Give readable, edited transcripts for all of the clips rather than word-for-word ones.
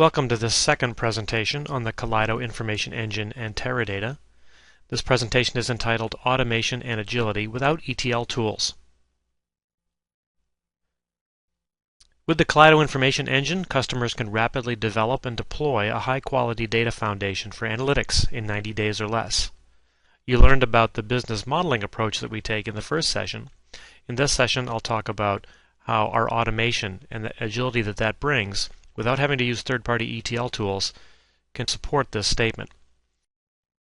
Welcome to this second presentation on the Kaleido Information Engine and Teradata. This presentation is entitled Automation and Agility Without ETL Tools. With the Kaleido Information Engine, customers can rapidly develop and deploy a high-quality data foundation for analytics in 90 days or less. You learned about the business modeling approach that we take in the first session. In this session, I'll talk about how our automation and the agility that brings, without having to use third-party ETL tools, can support this statement.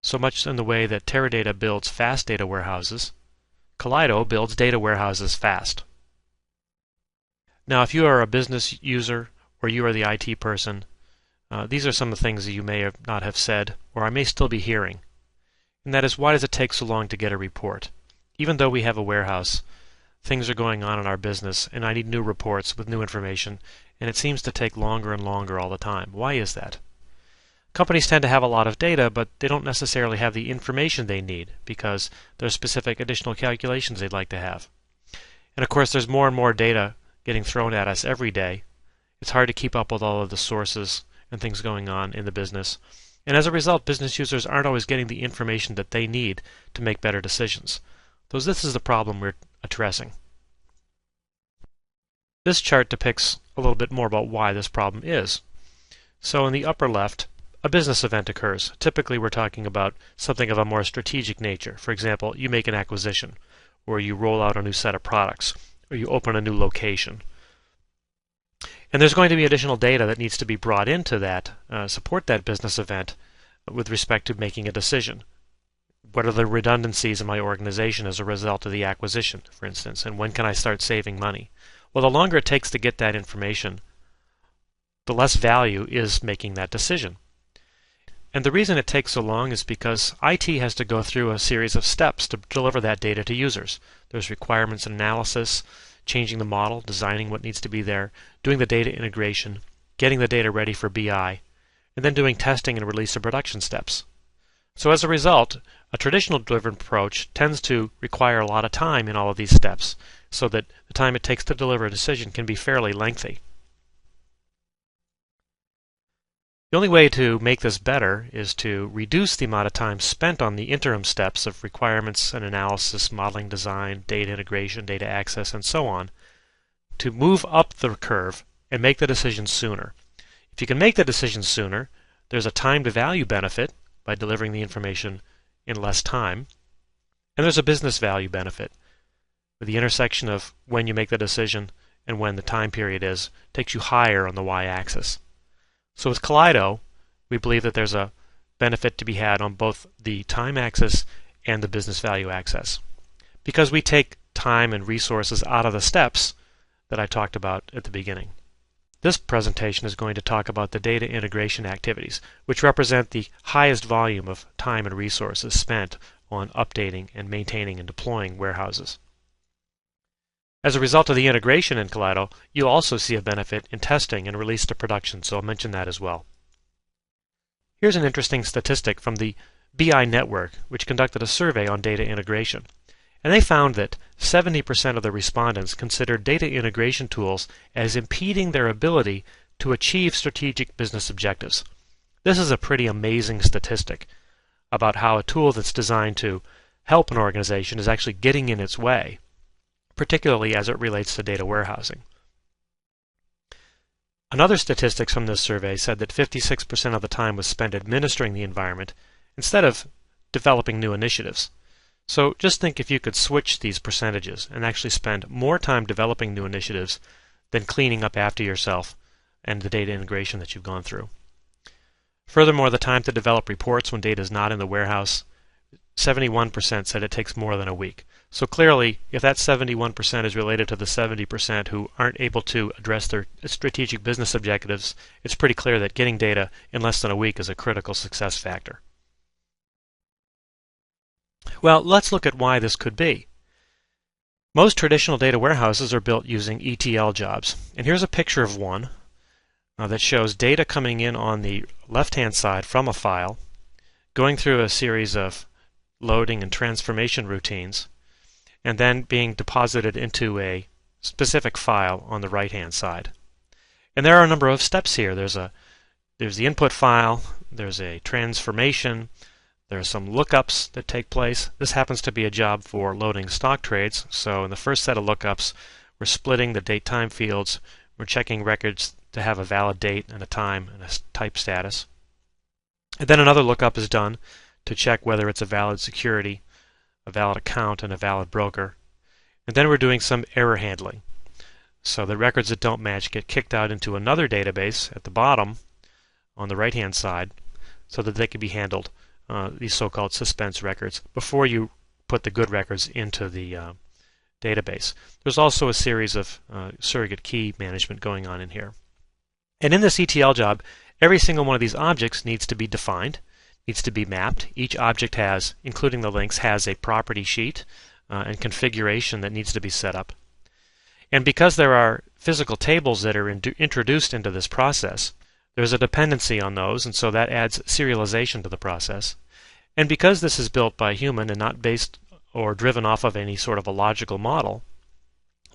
So much in the way that Teradata builds fast data warehouses, Kaleido builds data warehouses fast. Now, if you are a business user or you are the IT person, these are some of the things that you may not have said, or I may still be hearing. And that is, why does it take so long to get a report? Even though we have a warehouse, things are going on in our business, and I need new reports with new information, and it seems to take longer and longer all the time. Why is that? Companies tend to have a lot of data, but they don't necessarily have the information they need because there's specific additional calculations they'd like to have. And of course, there's more and more data getting thrown at us every day. It's hard to keep up with all of the sources and things going on in the business. And as a result, business users aren't always getting the information that they need to make better decisions. So this is the problem we're addressing. This chart depicts a little bit more about why this problem is. So in the upper left, a business event occurs. Typically we're talking about something of a more strategic nature. For example, you make an acquisition, or you roll out a new set of products, or you open a new location. And there's going to be additional data that needs to be brought into that, support that business event with respect to making a decision. What are the redundancies in my organization as a result of the acquisition, for instance, and when can I start saving money? Well, the longer it takes to get that information, the less value is making that decision. And the reason it takes so long is because IT has to go through a series of steps to deliver that data to users. There's requirements and analysis, changing the model, designing what needs to be there, doing the data integration, getting the data ready for BI, and then doing testing and release of production steps. So as a result, a traditional delivery approach tends to require a lot of time in all of these steps, so that the time it takes to deliver a decision can be fairly lengthy. The only way to make this better is to reduce the amount of time spent on the interim steps of requirements and analysis, modeling design, data integration, data access, and so on, to move up the curve and make the decision sooner. If you can make the decision sooner, there's a time to value benefit by delivering the information in less time, and there's a business value benefit. The intersection of when you make the decision and when the time period is takes you higher on the y-axis. So with Kaleido, we believe that there's a benefit to be had on both the time axis and the business value axis, because we take time and resources out of the steps that I talked about at the beginning. This presentation is going to talk about the data integration activities, which represent the highest volume of time and resources spent on updating and maintaining and deploying warehouses. As a result of the integration in Kaleido, you'll also see a benefit in testing and release to production, so I'll mention that as well. Here's an interesting statistic from the BI Network, which conducted a survey on data integration. And they found that 70% of the respondents considered data integration tools as impeding their ability to achieve strategic business objectives. This is a pretty amazing statistic about how a tool that's designed to help an organization is actually getting in its way, particularly as it relates to data warehousing. Another statistics from this survey said that 56% of the time was spent administering the environment instead of developing new initiatives. So just think if you could switch these percentages and actually spend more time developing new initiatives than cleaning up after yourself and the data integration that you've gone through. Furthermore, the time to develop reports when data is not in the warehouse, 71% said it takes more than a week. So clearly, if that 71% is related to the 70% who aren't able to address their strategic business objectives, it's pretty clear that getting data in less than a week is a critical success factor. Well, let's look at why this could be. Most traditional data warehouses are built using ETL jobs. And here's a picture of one that shows data coming in on the left-hand side from a file, going through a series of loading and transformation routines, and then being deposited into a specific file on the right-hand side. And there are a number of steps here. There's a There's the input file, there's a transformation, there's some lookups that take place. This happens to be a job for loading stock trades. So in the first set of lookups, we're splitting the date-time fields. We're checking records to have a valid date and a time and a type status. And then another lookup is done to check whether it's a valid security, a valid account, and a valid broker. And then we're doing some error handling. So the records that don't match get kicked out into another database at the bottom on the right-hand side so that they can be handled, these so-called suspense records, before you put the good records into the database. There's also a series of surrogate key management going on in here. And in this ETL job, every single one of these objects needs to be defined, needs to be mapped. Each object has, including the links, has a property sheet and configuration that needs to be set up. And because there are physical tables that are introduced into this process, there's a dependency on those, and so that adds serialization to the process. And because this is built by a human and not based or driven off of any sort of a logical model,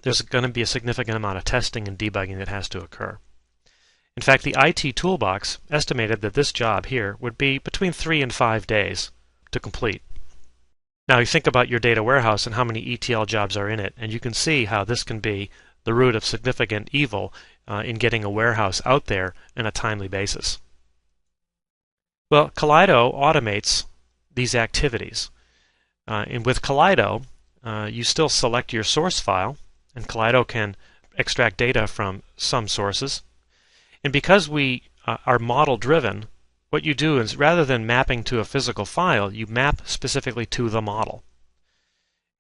there's going to be a significant amount of testing and debugging that has to occur. In fact, the IT toolbox estimated that this job here would be between 3 and 5 days to complete. Now you think about your data warehouse and how many ETL jobs are in it, and you can see how this can be the root of significant evil in getting a warehouse out there on a timely basis. Well, Kaleido automates these activities. And with Kaleido, you still select your source file, and Kaleido can extract data from some sources. And because we are model-driven, what you do is, rather than mapping to a physical file, you map specifically to the model.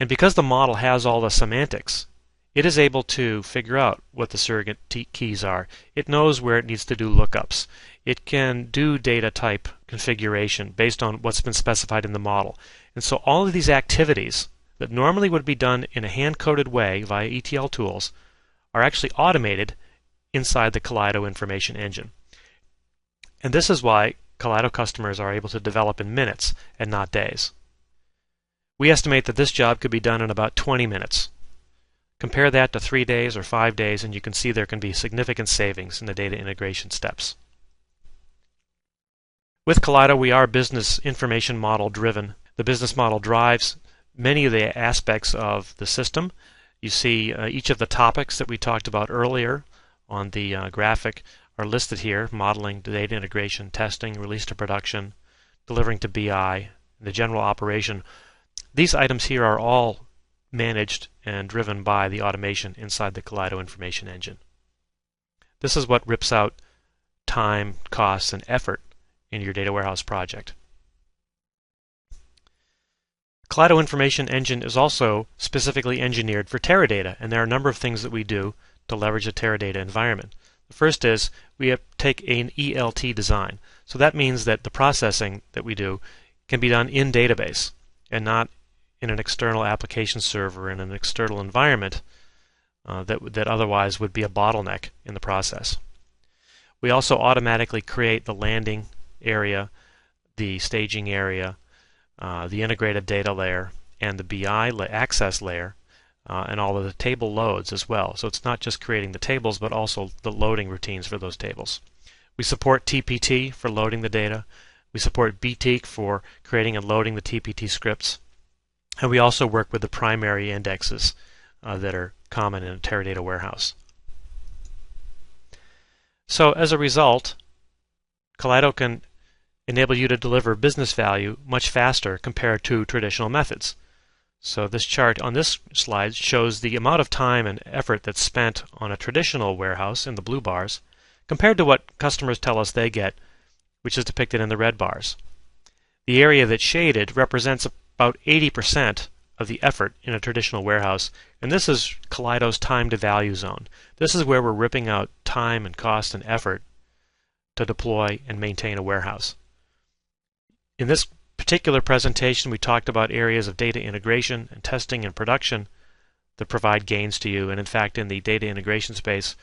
And because the model has all the semantics, it is able to figure out what the surrogate keys are. It knows where it needs to do lookups. It can do data type configuration based on what's been specified in the model. And so all of these activities that normally would be done in a hand-coded way via ETL tools are actually automated inside the Kaleido information engine. And this is why Kaleido customers are able to develop in minutes and not days. We estimate that this job could be done in about 20 minutes. Compare that to 3 days or 5 days, and you can see there can be significant savings in the data integration steps. With Kaleido, we are business information model driven. The business model drives many of the aspects of the system. You see each of the topics that we talked about earlier on the graphic are listed here: modeling, data integration, testing, release to production, delivering to BI, the general operation. These items here are all managed and driven by the automation inside the Kaleido information engine. This is what rips out time, costs, and effort in your data warehouse project. Kaleido information engine is also specifically engineered for Teradata, and there are a number of things that we do to leverage a Teradata environment. The first is we take an ELT design. So that means that the processing that we do can be done in database and not in an external application server in an external environment that otherwise would be a bottleneck in the process. We also automatically create the landing area, the staging area, the integrated data layer, and the BI access layer, and all of the table loads as well. So it's not just creating the tables, but also the loading routines for those tables. We support TPT for loading the data. We support BTEC for creating and loading the TPT scripts. And we also work with the primary indexes that are common in a Teradata warehouse. So as a result, Kaleido can enable you to deliver business value much faster compared to traditional methods. So this chart on this slide shows the amount of time and effort that's spent on a traditional warehouse in the blue bars compared to what customers tell us they get, which is depicted in the red bars. The area that's shaded represents about 80% of the effort in a traditional warehouse, and this is Kaleido's time to value zone. This is where we're ripping out time and cost and effort to deploy and maintain a warehouse. In this particular presentation, we talked about areas of data integration and testing and production that provide gains to you, and in fact in the data integration space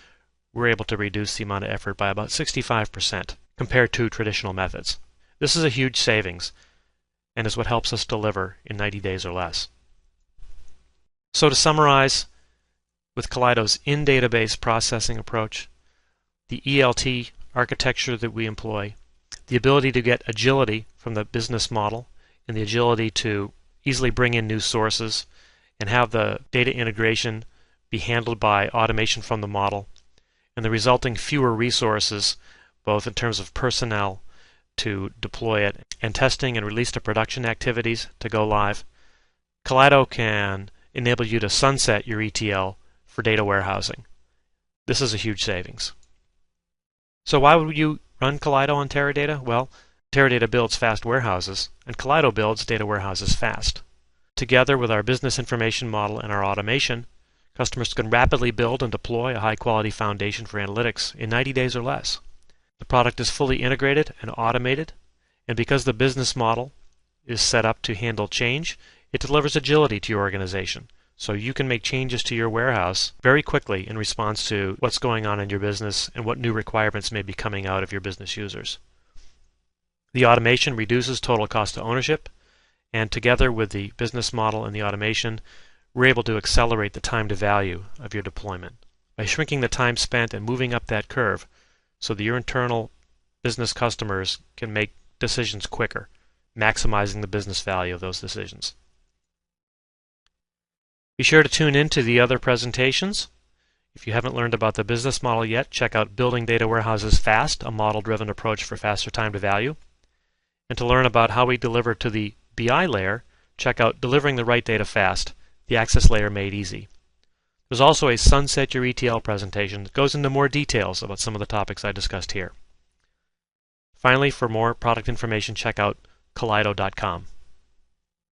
we're able to reduce the amount of effort by about 65% compared to traditional methods. This is a huge savings and is what helps us deliver in 90 days or less. So to summarize, with Kaleido's in-database processing approach, the ELT architecture that we employ, the ability to get agility from the business model, and the agility to easily bring in new sources and have the data integration be handled by automation from the model, and the resulting fewer resources, both in terms of personnel to deploy it and testing and release to production activities to go live. Kaleido can enable you to sunset your ETL for data warehousing. This is a huge savings. So why would you run Kaleido on Teradata? Well, Teradata builds fast warehouses, and Kaleido builds data warehouses fast. Together with our business information model and our automation, customers can rapidly build and deploy a high-quality foundation for analytics in 90 days or less. The product is fully integrated and automated, and because the business model is set up to handle change, it delivers agility to your organization. So you can make changes to your warehouse very quickly in response to what's going on in your business and what new requirements may be coming out of your business users. The automation reduces total cost of ownership, and together with the business model and the automation, we're able to accelerate the time to value of your deployment by shrinking the time spent and moving up that curve so that your internal business customers can make decisions quicker, maximizing the business value of those decisions. Be sure to tune in to the other presentations. If you haven't learned about the business model yet, check out Building Data Warehouses Fast, a model-driven approach for faster time to value. And to learn about how we deliver to the BI layer, check out Delivering the Right Data Fast, the Access Layer Made Easy. There's also a Sunset Your ETL presentation that goes into more details about some of the topics I discussed here. Finally, for more product information, check out Kaleido.com.